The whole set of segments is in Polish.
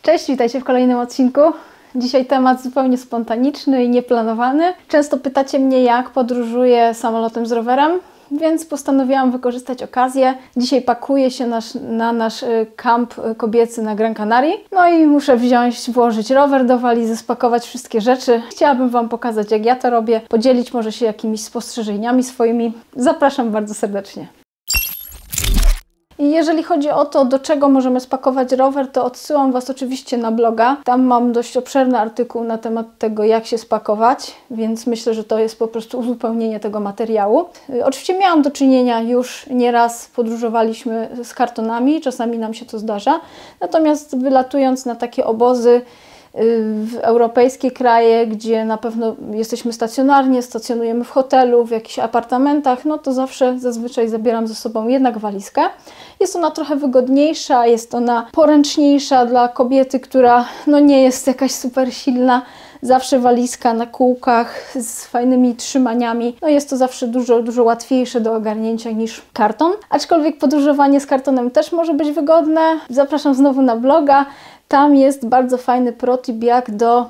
Cześć, witajcie w kolejnym odcinku. Dzisiaj temat zupełnie spontaniczny i nieplanowany. Często pytacie mnie, jak podróżuję samolotem z rowerem, więc postanowiłam wykorzystać okazję. Dzisiaj pakuję się na nasz kamp kobiecy na Gran Canaria. No i muszę włożyć rower do walizy, spakować wszystkie rzeczy. Chciałabym Wam pokazać, jak ja to robię, podzielić może się jakimiś spostrzeżeniami swoimi. Zapraszam bardzo serdecznie. I jeżeli chodzi o to, do czego możemy spakować rower, to odsyłam Was oczywiście na bloga. Tam mam dość obszerny artykuł na temat tego, jak się spakować, więc myślę, że to jest po prostu uzupełnienie tego materiału. Oczywiście miałam do czynienia już nieraz, podróżowaliśmy z kartonami, czasami nam się to zdarza. Natomiast wylatując na takie obozy w europejskie kraje, gdzie na pewno jesteśmy stacjonarnie, stacjonujemy w hotelu, w jakichś apartamentach, no to zazwyczaj zabieram ze sobą jednak walizkę. Jest ona trochę wygodniejsza, jest ona poręczniejsza dla kobiety, która nie jest jakaś super silna. Zawsze walizka na kółkach z fajnymi trzymaniami. Jest to zawsze dużo łatwiejsze do ogarnięcia niż karton. Aczkolwiek podróżowanie z kartonem też może być wygodne. Zapraszam znowu na bloga. Tam jest bardzo fajny protip, jak do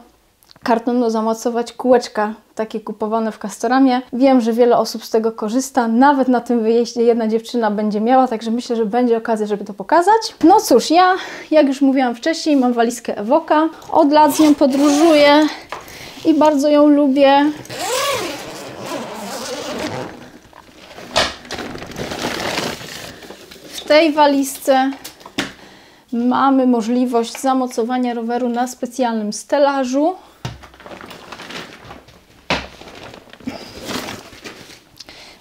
kartonu zamocować kółeczka, takie kupowane w Castoramie. Wiem, że wiele osób z tego korzysta. Nawet na tym wyjeździe jedna dziewczyna będzie miała, także myślę, że będzie okazja, żeby to pokazać. No cóż, ja, jak już mówiłam wcześniej, mam walizkę Evoca. Od lat z nią podróżuję i bardzo ją lubię. W tej walizce mamy możliwość zamocowania roweru na specjalnym stelażu.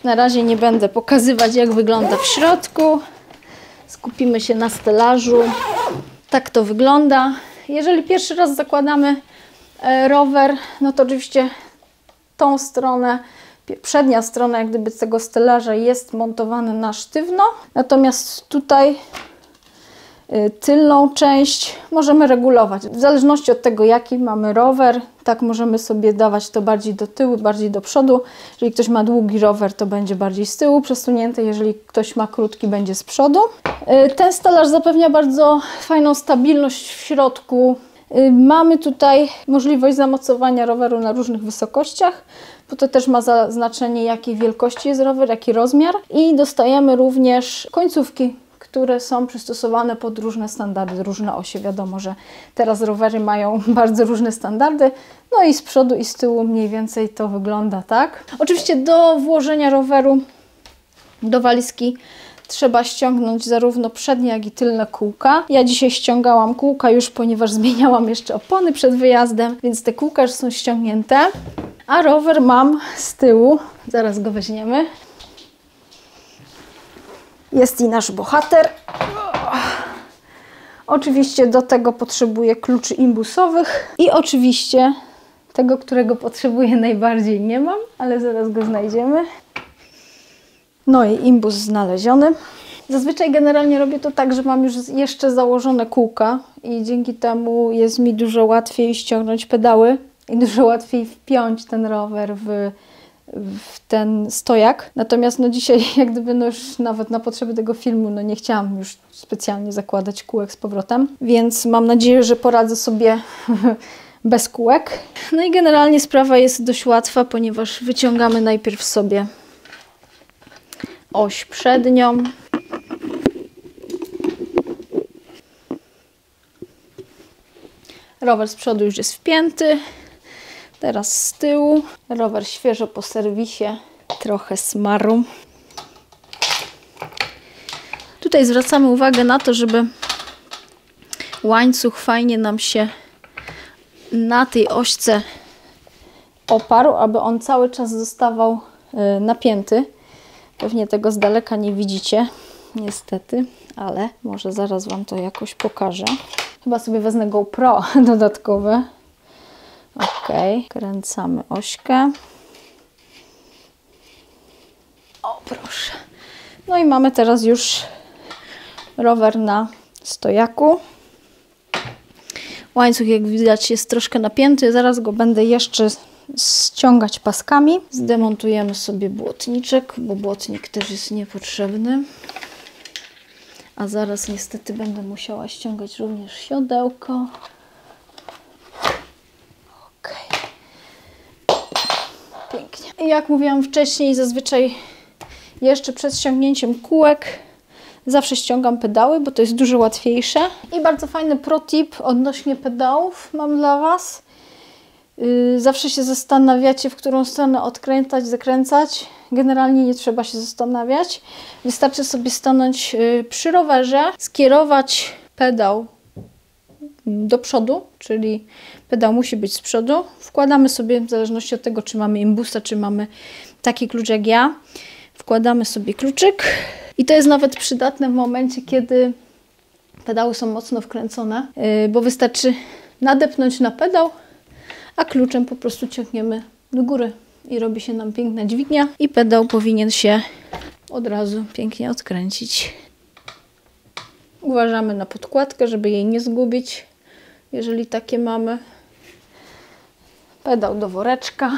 Na razie nie będę pokazywać, jak wygląda w środku. Skupimy się na stelażu. Tak to wygląda. Jeżeli pierwszy raz zakładamy rower, no to oczywiście tą stronę, przednia strona jak gdyby tego stelaża jest montowana na sztywno. Natomiast tutaj tylną część możemy regulować. W zależności od tego, jaki mamy rower, tak możemy sobie dawać to bardziej do tyłu, bardziej do przodu. Jeżeli ktoś ma długi rower, to będzie bardziej z tyłu przesunięty. Jeżeli ktoś ma krótki, będzie z przodu. Ten stelaż zapewnia bardzo fajną stabilność w środku. Mamy tutaj możliwość zamocowania roweru na różnych wysokościach, bo to też ma znaczenie, jakiej wielkości jest rower, jaki rozmiar. I dostajemy również końcówki, które są przystosowane pod różne standardy, różne osie. Wiadomo, że teraz rowery mają bardzo różne standardy. No i z przodu i z tyłu mniej więcej to wygląda tak. Oczywiście do włożenia roweru do walizki trzeba ściągnąć zarówno przednie, jak i tylne kółka. Ja dzisiaj ściągałam kółka już, ponieważ zmieniałam jeszcze opony przed wyjazdem, więc te kółka już są ściągnięte. A rower mam z tyłu. Zaraz go weźmiemy. Jest i nasz bohater. Oczywiście do tego potrzebuję kluczy imbusowych i oczywiście tego, którego potrzebuję najbardziej, nie mam, ale zaraz go znajdziemy. No i imbus znaleziony. Zazwyczaj generalnie robię to tak, że mam już jeszcze założone kółka i dzięki temu jest mi dużo łatwiej ściągnąć pedały i dużo łatwiej wpiąć ten rower w ten stojak. Natomiast dzisiaj jak gdyby już nawet na potrzeby tego filmu nie chciałam już specjalnie zakładać kółek z powrotem, więc mam nadzieję, że poradzę sobie bez kółek. No i generalnie sprawa jest dość łatwa, ponieważ wyciągamy najpierw sobie oś przednią. Rower z przodu już jest wpięty. Teraz z tyłu. Rower świeżo po serwisie. Trochę smaru. Tutaj zwracamy uwagę na to, żeby łańcuch fajnie nam się na tej ośce oparł, aby on cały czas zostawał napięty. Pewnie tego z daleka nie widzicie, niestety, ale może zaraz Wam to jakoś pokażę. Chyba sobie wezmę GoPro dodatkowe. Ok, kręcamy ośkę. O, proszę. No i mamy teraz już rower na stojaku. Łańcuch, jak widać, jest troszkę napięty. Zaraz go będę jeszcze ściągać paskami. Zdemontujemy sobie błotniczek, bo błotnik też jest niepotrzebny. A zaraz niestety będę musiała ściągać również siodełko. Ok. Pięknie. I jak mówiłam wcześniej, zazwyczaj jeszcze przed ściągnięciem kółek zawsze ściągam pedały, bo to jest dużo łatwiejsze. I bardzo fajny protip odnośnie pedałów mam dla Was. Zawsze się zastanawiacie, w którą stronę odkręcać, zakręcać. Generalnie nie trzeba się zastanawiać. Wystarczy sobie stanąć przy rowerze, skierować pedał do przodu, czyli pedał musi być z przodu. Wkładamy sobie, w zależności od tego, czy mamy imbusa, czy mamy taki klucz jak ja, wkładamy sobie kluczyk. I to jest nawet przydatne w momencie, kiedy pedały są mocno wkręcone, bo wystarczy nadepnąć na pedał, a kluczem po prostu ciągniemy do góry i robi się nam piękna dźwignia i pedał powinien się od razu pięknie odkręcić. Uważamy na podkładkę, żeby jej nie zgubić, jeżeli takie mamy. Pedał do woreczka.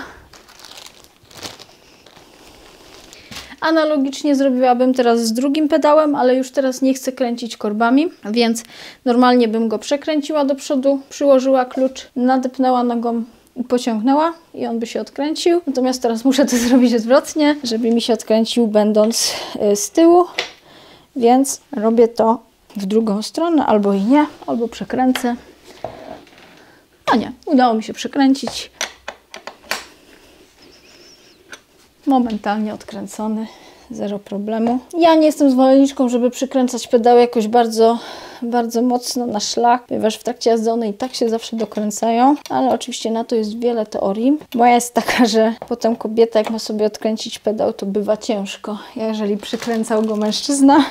Analogicznie zrobiłabym teraz z drugim pedałem, ale już teraz nie chcę kręcić korbami, więc normalnie bym go przekręciła do przodu, przyłożyła klucz, nadepnęła nogą i pociągnęła i on by się odkręcił. Natomiast teraz muszę to zrobić odwrotnie, żeby mi się odkręcił będąc z tyłu, więc robię to w drugą stronę, albo i nie, albo przekręcę. A nie, udało mi się przekręcić. Momentalnie odkręcony, zero problemu. Ja nie jestem zwolenniczką, żeby przykręcać pedały jakoś bardzo mocno na szlak, ponieważ w trakcie jazdy one i tak się zawsze dokręcają, ale oczywiście na to jest wiele teorii. Moja jest taka, że potem kobieta, jak ma sobie odkręcić pedał, to bywa ciężko, jeżeli przykręcał go mężczyzna.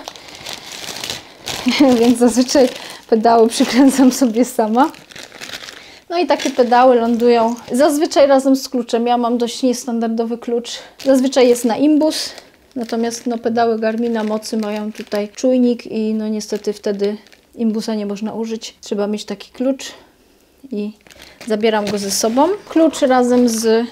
Więc zazwyczaj pedały przykręcam sobie sama. No i takie pedały lądują zazwyczaj razem z kluczem. Ja mam dość niestandardowy klucz. Zazwyczaj jest na imbus, natomiast no, pedały Garmina mocy mają tutaj czujnik i no niestety wtedy imbusa nie można użyć. Trzeba mieć taki klucz i zabieram go ze sobą. Klucz razem z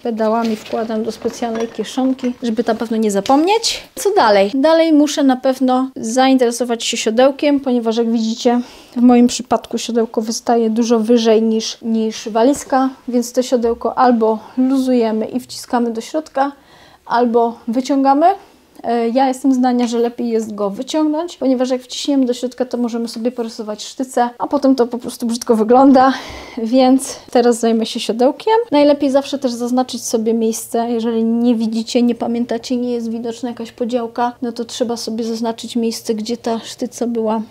pedałami wkładam do specjalnej kieszonki, żeby na pewno nie zapomnieć. Co dalej? Dalej muszę na pewno zainteresować się siodełkiem, ponieważ jak widzicie, w moim przypadku siodełko wystaje dużo wyżej niż walizka, więc to siodełko albo luzujemy i wciskamy do środka, albo wyciągamy. Ja jestem zdania, że lepiej jest go wyciągnąć, ponieważ jak wciśniemy do środka, to możemy sobie porysować sztyce, a potem to po prostu brzydko wygląda, więc teraz zajmę się siodełkiem. Najlepiej zawsze też zaznaczyć sobie miejsce, jeżeli nie widzicie, nie pamiętacie, nie jest widoczna jakaś podziałka, no to trzeba sobie zaznaczyć miejsce, gdzie ta sztyca była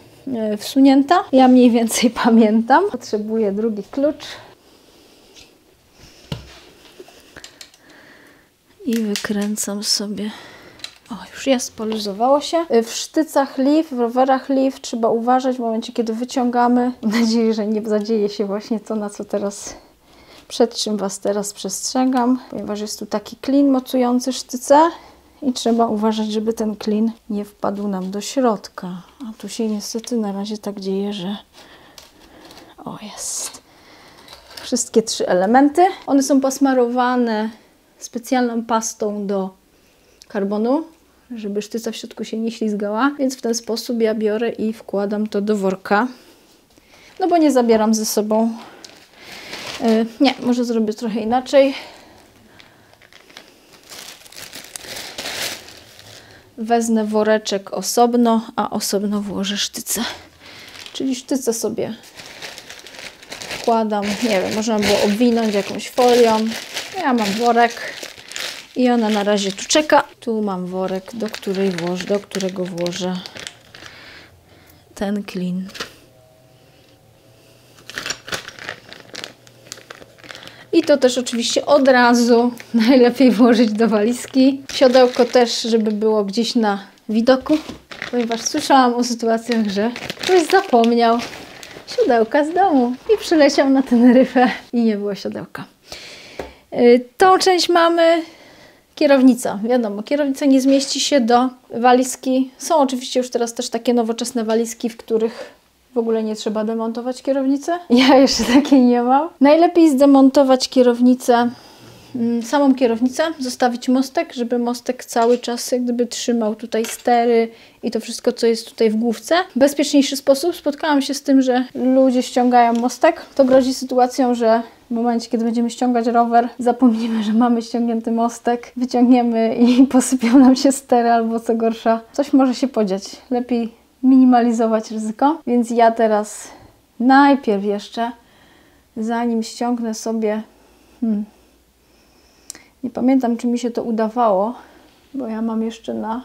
wsunięta. Ja mniej więcej pamiętam. Potrzebuję drugi klucz. I wykręcam sobie. O, już jest, poluzowało się. W sztycach leaf, w rowerach leaf trzeba uważać w momencie, kiedy wyciągamy. Mam nadzieję, że nie zadzieje się właśnie to, na co teraz, przed czym Was teraz przestrzegam, ponieważ jest tu taki klin mocujący sztyce i trzeba uważać, żeby ten klin nie wpadł nam do środka. A tu się niestety na razie tak dzieje, że o, jest. Wszystkie trzy elementy. One są posmarowane specjalną pastą do karbonu, żeby sztyca w środku się nie ślizgała, więc w ten sposób ja biorę i wkładam to do worka. No bo nie zabieram ze sobą. Nie, może zrobię trochę inaczej. Wezmę woreczek osobno, a osobno włożę sztycę. Czyli sztycę sobie wkładam, nie wiem, można było obwinąć jakąś folią. Ja mam worek. I ona na razie tu czeka. Tu mam worek, do którego włożę ten klin. I to też oczywiście od razu najlepiej włożyć do walizki. Siodełko też, żeby było gdzieś na widoku, ponieważ słyszałam o sytuacjach, że ktoś zapomniał siodełka z domu i przyleciał na Teneryfę i nie było siodełka. Tą część mamy. Kierownica, wiadomo, kierownica nie zmieści się do walizki. Są oczywiście już teraz też takie nowoczesne walizki, w których w ogóle nie trzeba demontować kierownicy. Ja jeszcze takiej nie mam. Najlepiej zdemontować kierownicę samą kierownicę, zostawić mostek, żeby mostek cały czas jak gdyby trzymał tutaj stery i to wszystko, co jest tutaj w główce. Bezpieczniejszy sposób. Spotkałam się z tym, że ludzie ściągają mostek. To grozi sytuacją, że w momencie, kiedy będziemy ściągać rower, zapomnimy, że mamy ściągnięty mostek, wyciągniemy i posypią nam się stery albo co gorsza. Coś może się podziać. Lepiej minimalizować ryzyko. Więc ja teraz najpierw jeszcze, zanim ściągnę sobie... Nie pamiętam, czy mi się to udawało, bo ja mam jeszcze na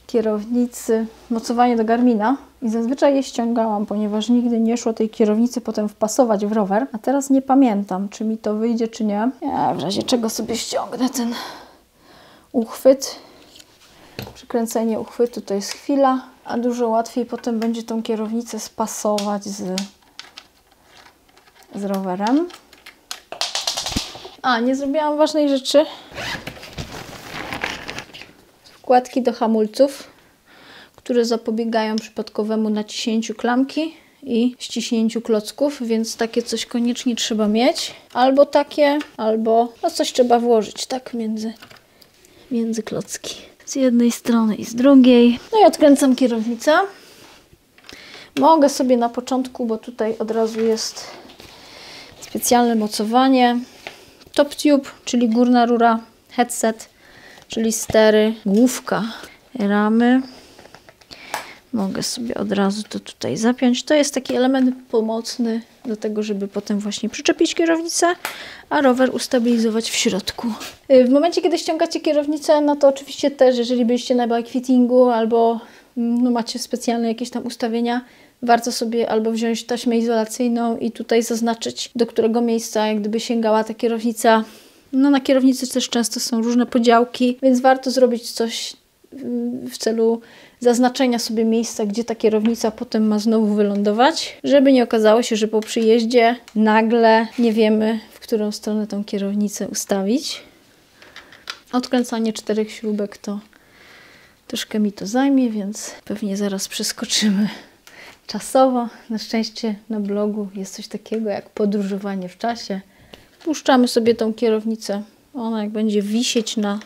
kierownicy mocowanie do Garmina i zazwyczaj je ściągałam, ponieważ nigdy nie szło tej kierownicy potem wpasować w rower, a teraz nie pamiętam, czy mi to wyjdzie, czy nie. Ja w razie czego sobie ściągnę ten uchwyt. Przykręcenie uchwytu to jest chwila, a dużo łatwiej potem będzie tą kierownicę spasować z rowerem. A, nie zrobiłam ważnej rzeczy. Wkładki do hamulców, które zapobiegają przypadkowemu naciśnięciu klamki i ściśnięciu klocków, więc takie coś koniecznie trzeba mieć. Albo takie, albo no coś trzeba włożyć, tak, między klocki. Z jednej strony i z drugiej. No i odkręcam kierownicę. Mogę sobie na początku, bo tutaj od razu jest specjalne mocowanie. Top tube, czyli górna rura, headset, czyli stery, główka, ramy. Mogę sobie od razu to tutaj zapiąć. To jest taki element pomocny do tego, żeby potem właśnie przyczepić kierownicę, a rower ustabilizować w środku. W momencie, kiedy ściągacie kierownicę, no to oczywiście też, jeżeli byliście na bike fittingu albo no, macie specjalne jakieś tam ustawienia, warto sobie albo wziąć taśmę izolacyjną i tutaj zaznaczyć, do którego miejsca jak gdyby sięgała ta kierownica. No na kierownicy też często są różne podziałki, więc warto zrobić coś w celu zaznaczenia sobie miejsca, gdzie ta kierownica potem ma znowu wylądować, żeby nie okazało się, że po przyjeździe nagle nie wiemy, w którą stronę tą kierownicę ustawić. Odkręcanie 4 śrubek to troszkę mi to zajmie, więc pewnie zaraz przeskoczymy czasowo. Na szczęście na blogu jest coś takiego jak podróżowanie w czasie. Puszczamy sobie tą kierownicę. Ona jak będzie wisieć na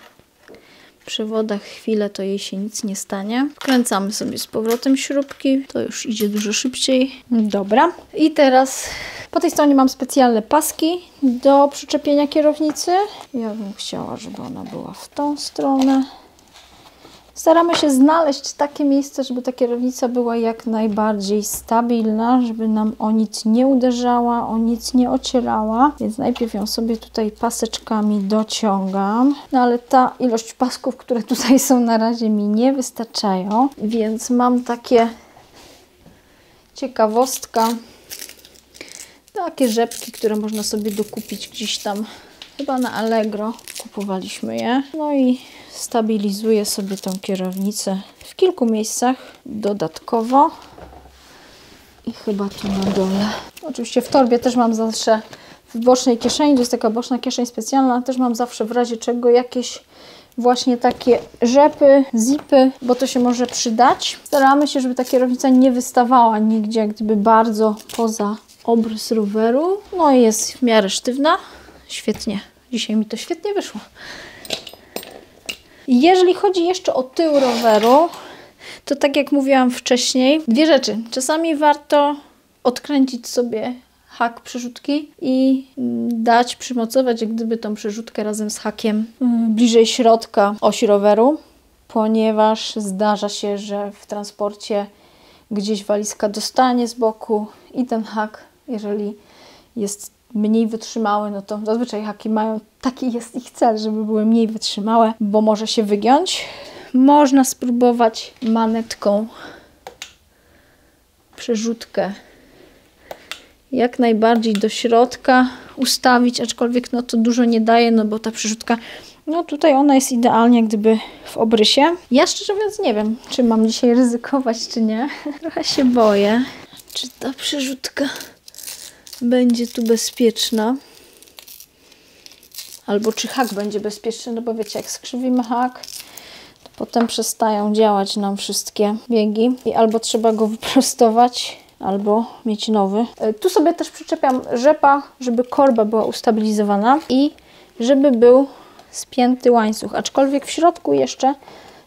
przewodach chwilę, to jej się nic nie stanie. Wkręcamy sobie z powrotem śrubki. To już idzie dużo szybciej. Dobra. I teraz po tej stronie mam specjalne paski do przyczepienia kierownicy. Ja bym chciała, żeby ona była w tą stronę. Staramy się znaleźć takie miejsce, żeby ta kierownica była jak najbardziej stabilna, żeby nam o nic nie uderzała, o nic nie ocierała. Więc najpierw ją sobie tutaj paseczkami dociągam. No ale ta ilość pasków, które tutaj są, na razie mi nie wystarczają. Więc mam takie ciekawostka. Takie rzepki, które można sobie dokupić gdzieś tam. Chyba na Allegro kupowaliśmy je. No i stabilizuję sobie tą kierownicę w kilku miejscach dodatkowo. I chyba tu na dole. Oczywiście w torbie też mam zawsze w bocznej kieszeni, to jest taka boczna kieszeń specjalna, też mam zawsze w razie czego jakieś właśnie takie rzepy, zipy, bo to się może przydać. Staramy się, żeby ta kierownica nie wystawała nigdzie, jak gdyby bardzo poza obrys roweru. No i jest w miarę sztywna. Świetnie. Dzisiaj mi to świetnie wyszło. Jeżeli chodzi jeszcze o tył roweru, to tak jak mówiłam wcześniej, dwie rzeczy. Czasami warto odkręcić sobie hak przerzutki i dać przymocować jak gdyby tą przerzutkę razem z hakiem bliżej środka osi roweru, ponieważ zdarza się, że w transporcie gdzieś walizka dostanie z boku i ten hak, jeżeli jest mniej wytrzymały, no to zazwyczaj haki mają, taki jest ich cel, żeby były mniej wytrzymałe, bo może się wygiąć. Można spróbować manetką przerzutkę jak najbardziej do środka ustawić, aczkolwiek no to dużo nie daje, no bo ta przerzutka, no tutaj ona jest idealnie jak gdyby w obrysie. Ja szczerze mówiąc nie wiem, czy mam dzisiaj ryzykować, czy nie. Trochę się boję, czy ta przerzutka będzie tu bezpieczna. Albo czy hak będzie bezpieczny, no bo wiecie, jak skrzywimy hak, to potem przestają działać nam wszystkie biegi i albo trzeba go wyprostować, albo mieć nowy. Tu sobie też przyczepiam rzepa, żeby korba była ustabilizowana i żeby był spięty łańcuch. Aczkolwiek w środku jeszcze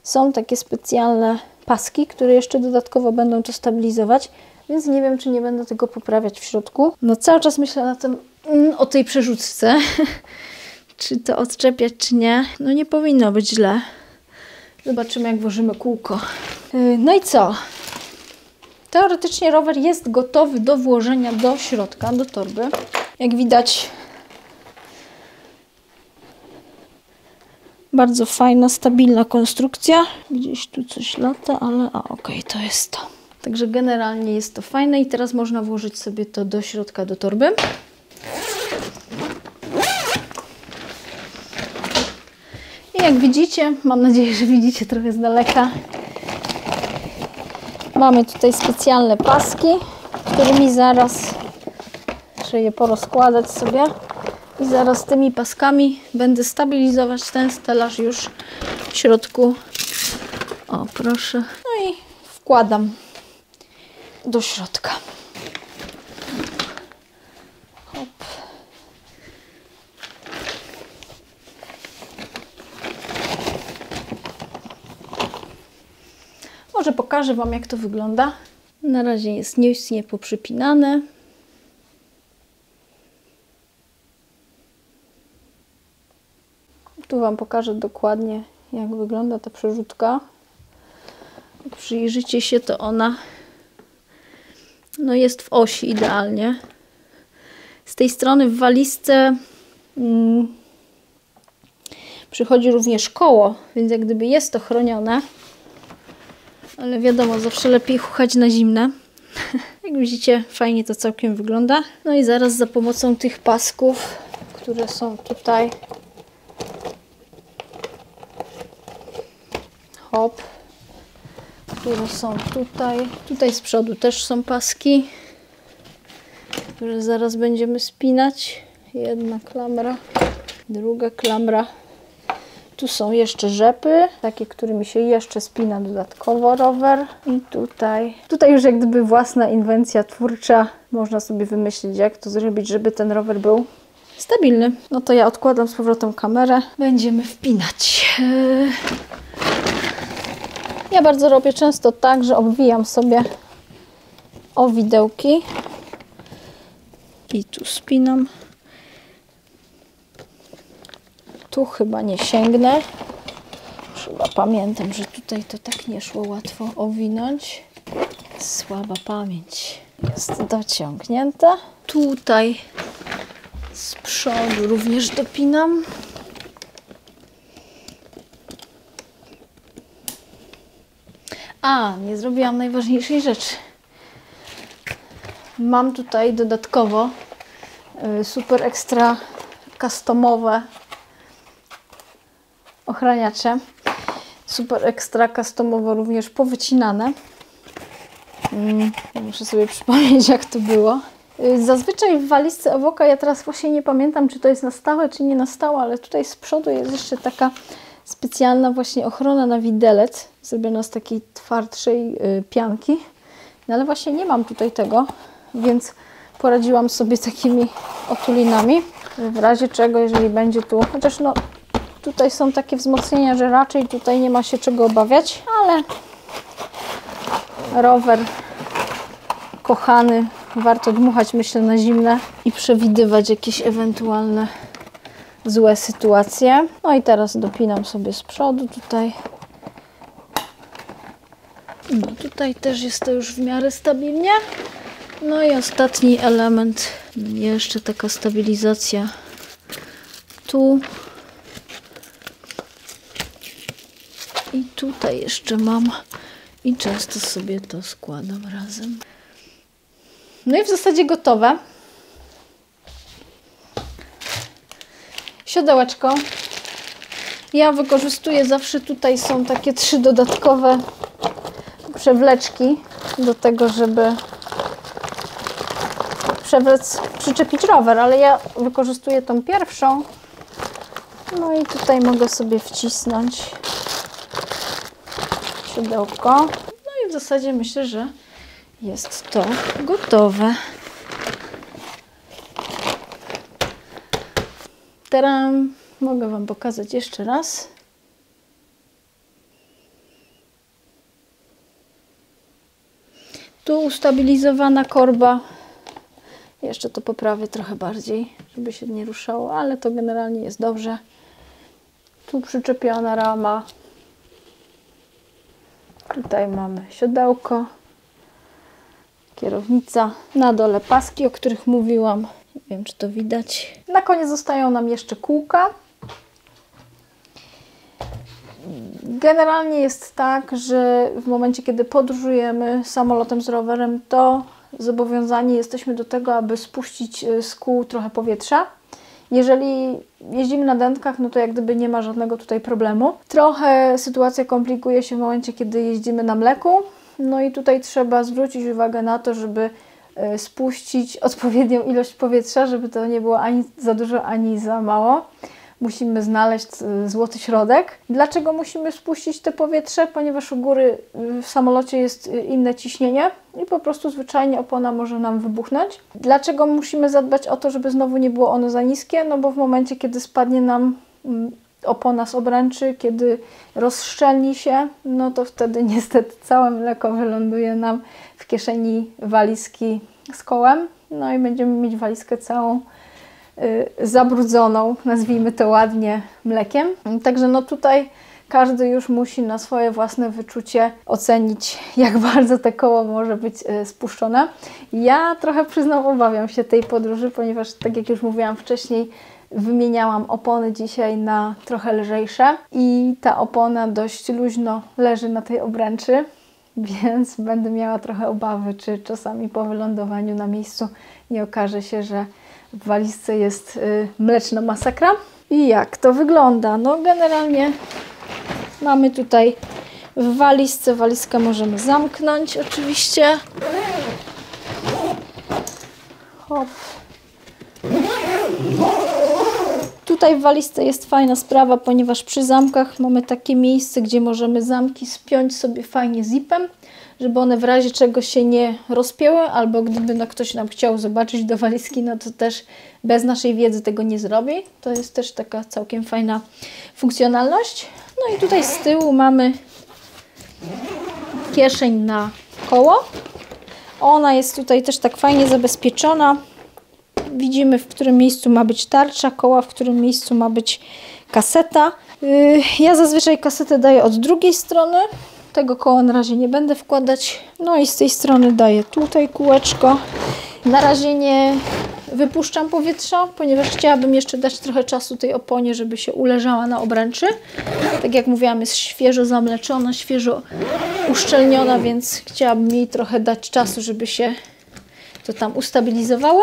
są takie specjalne paski, które jeszcze dodatkowo będą to stabilizować, więc nie wiem, czy nie będę tego poprawiać w środku. No cały czas myślę na tym, o tej przerzutce, czy to odczepiać, czy nie. No nie powinno być źle. Zobaczymy, jak włożymy kółko. No i co? Teoretycznie rower jest gotowy do włożenia do środka, do torby. Jak widać, bardzo fajna, stabilna konstrukcja. Gdzieś tu coś lata, ale okej, to jest to. Także generalnie jest to fajne i teraz można włożyć sobie to do środka, do torby. I jak widzicie, mam nadzieję, że widzicie trochę z daleka, mamy tutaj specjalne paski, którymi zaraz muszę je porozkładać sobie i zaraz tymi paskami będę stabilizować ten stelaż już w środku. O, proszę. No i wkładam do środka. Hop. Może pokażę Wam, jak to wygląda. Na razie jest nic nie poprzypinane. Tu Wam pokażę dokładnie, jak wygląda ta przerzutka. Jak przyjrzycie się, to ona jest w osi idealnie. Z tej strony w walizce przychodzi również koło, więc jak gdyby jest to chronione. Ale wiadomo, zawsze lepiej chuchać na zimne. Jak widzicie, fajnie to całkiem wygląda. No i zaraz za pomocą tych pasków, które są tutaj, hop, które są tutaj. Tutaj z przodu też są paski, które zaraz będziemy spinać. Jedna klamra, druga klamra. Tu są jeszcze rzepy, takie, którymi się jeszcze spina dodatkowo rower. I tutaj już jak gdyby własna inwencja twórcza. Można sobie wymyślić, jak to zrobić, żeby ten rower był stabilny. No to ja odkładam z powrotem kamerę. Będziemy wpinać. Ja bardzo robię często tak, że obwijam sobie owidełki i tu spinam. Tu chyba nie sięgnę. Chyba pamiętam, że tutaj to tak nie szło łatwo owinąć. Słaba pamięć. Jest dociągnięte. Tutaj z przodu również dopinam. Nie zrobiłam najważniejszej rzeczy. Mam tutaj dodatkowo super ekstra customowe ochraniacze. Super ekstra customowo również powycinane. Muszę sobie przypomnieć, jak to było. Zazwyczaj w walizce Evoqa, ja teraz właśnie nie pamiętam, czy to jest na stałe, czy nie na stałe, ale tutaj z przodu jest jeszcze taka specjalna właśnie ochrona na widelec, zrobiona z takiej twardszej pianki. No ale właśnie nie mam tutaj tego, więc poradziłam sobie takimi otulinami. W razie czego, jeżeli będzie tu, chociaż tutaj są takie wzmocnienia, że raczej tutaj nie ma się czego obawiać, ale rower kochany, warto dmuchać, myślę, na zimne i przewidywać jakieś ewentualne złe sytuacje. No i teraz dopinam sobie z przodu tutaj. No tutaj też jest to już w miarę stabilnie. No i ostatni element, jeszcze taka stabilizacja tu. I tutaj jeszcze mam i często sobie to składam razem. No i w zasadzie gotowe. Siodełeczko. Ja wykorzystuję zawsze, tutaj są takie 3 dodatkowe przewleczki do tego, żeby przyczepić rower, ale ja wykorzystuję tą pierwszą. No i tutaj mogę sobie wcisnąć siodełko. No i w zasadzie myślę, że jest to gotowe. Tadam! Mogę Wam pokazać jeszcze raz. Tu ustabilizowana korba. Jeszcze to poprawię trochę bardziej, żeby się nie ruszało, ale to generalnie jest dobrze. Tu przyczepiona rama. Tutaj mamy siodełko, kierownica, na dole paski, o których mówiłam. Nie wiem, czy to widać. Na koniec zostają nam jeszcze kółka. Generalnie jest tak, że w momencie, kiedy podróżujemy samolotem z rowerem, to zobowiązani jesteśmy do tego, aby spuścić z kół trochę powietrza. Jeżeli jeździmy na dętkach, no to jak gdyby nie ma żadnego tutaj problemu. Trochę sytuacja komplikuje się w momencie, kiedy jeździmy na mleku. No i tutaj trzeba zwrócić uwagę na to, żeby spuścić odpowiednią ilość powietrza, żeby to nie było ani za dużo, ani za mało. Musimy znaleźć złoty środek. Dlaczego musimy spuścić te powietrze? Ponieważ u góry w samolocie jest inne ciśnienie i po prostu zwyczajnie opona może nam wybuchnąć. Dlaczego musimy zadbać o to, żeby znowu nie było ono za niskie? No bo w momencie, kiedy spadnie nam opona z obręczy, kiedy rozszczelni się, no to wtedy niestety całe mleko wyląduje nam w kieszeni walizki z kołem. No i będziemy mieć walizkę całą zabrudzoną, nazwijmy to ładnie, mlekiem. Także no tutaj każdy już musi na swoje własne wyczucie ocenić, jak bardzo te koło może być spuszczone. Ja trochę przyznam, obawiam się tej podróży, ponieważ tak jak już mówiłam wcześniej, wymieniałam opony dzisiaj na trochę lżejsze i ta opona dość luźno leży na tej obręczy, więc będę miała trochę obawy, czy czasami po wylądowaniu na miejscu nie okaże się, że w walizce jest mleczna masakra. I jak to wygląda? No generalnie mamy tutaj w walizce, walizkę możemy zamknąć oczywiście. Hop. Tutaj w walizce jest fajna sprawa, ponieważ przy zamkach mamy takie miejsce, gdzie możemy zamki spiąć sobie fajnie zipem, żeby one w razie czego się nie rozpięły, albo gdyby ktoś nam chciał zobaczyć do walizki, no to też bez naszej wiedzy tego nie zrobi. To jest też taka całkiem fajna funkcjonalność. No i tutaj z tyłu mamy kieszeń na koło. Ona jest tutaj też tak fajnie zabezpieczona. Widzimy, w którym miejscu ma być tarcza koła, w którym miejscu ma być kaseta. Ja zazwyczaj kasetę daję od drugiej strony. Tego koła na razie nie będę wkładać. No i z tej strony daję tutaj kółeczko. Na razie nie wypuszczam powietrza, ponieważ chciałabym jeszcze dać trochę czasu tej oponie, żeby się uleżała na obręczy. Tak jak mówiłam, jest świeżo zamleczona, świeżo uszczelniona, więc chciałabym jej trochę dać czasu, żeby się to tam ustabilizowało.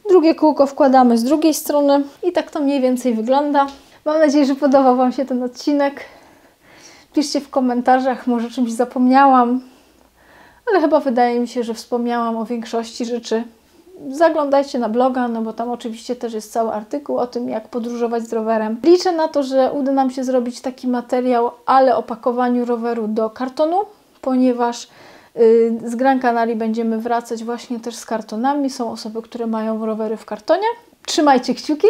Drugie kółko wkładamy z drugiej strony i tak to mniej więcej wygląda. Mam nadzieję, że podobał Wam się ten odcinek. Piszcie w komentarzach, może czymś zapomniałam, ale chyba wydaje mi się, że wspomniałam o większości rzeczy. Zaglądajcie na bloga, no bo tam oczywiście też jest cały artykuł o tym, jak podróżować z rowerem. Liczę na to, że uda nam się zrobić taki materiał, ale o pakowaniu roweru do kartonu, ponieważ z Gran Canaria będziemy wracać właśnie też z kartonami. Są osoby, które mają rowery w kartonie. Trzymajcie kciuki.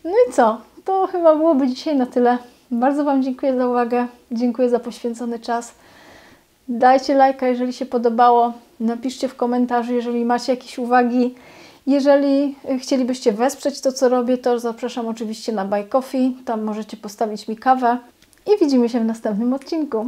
No i co? To chyba byłoby dzisiaj na tyle. Bardzo Wam dziękuję za uwagę. Dziękuję za poświęcony czas. Dajcie lajka, jeżeli się podobało. Napiszcie w komentarzu, jeżeli macie jakieś uwagi. Jeżeli chcielibyście wesprzeć to, co robię, to zapraszam oczywiście na Buy Coffee. Tam możecie postawić mi kawę. I widzimy się w następnym odcinku.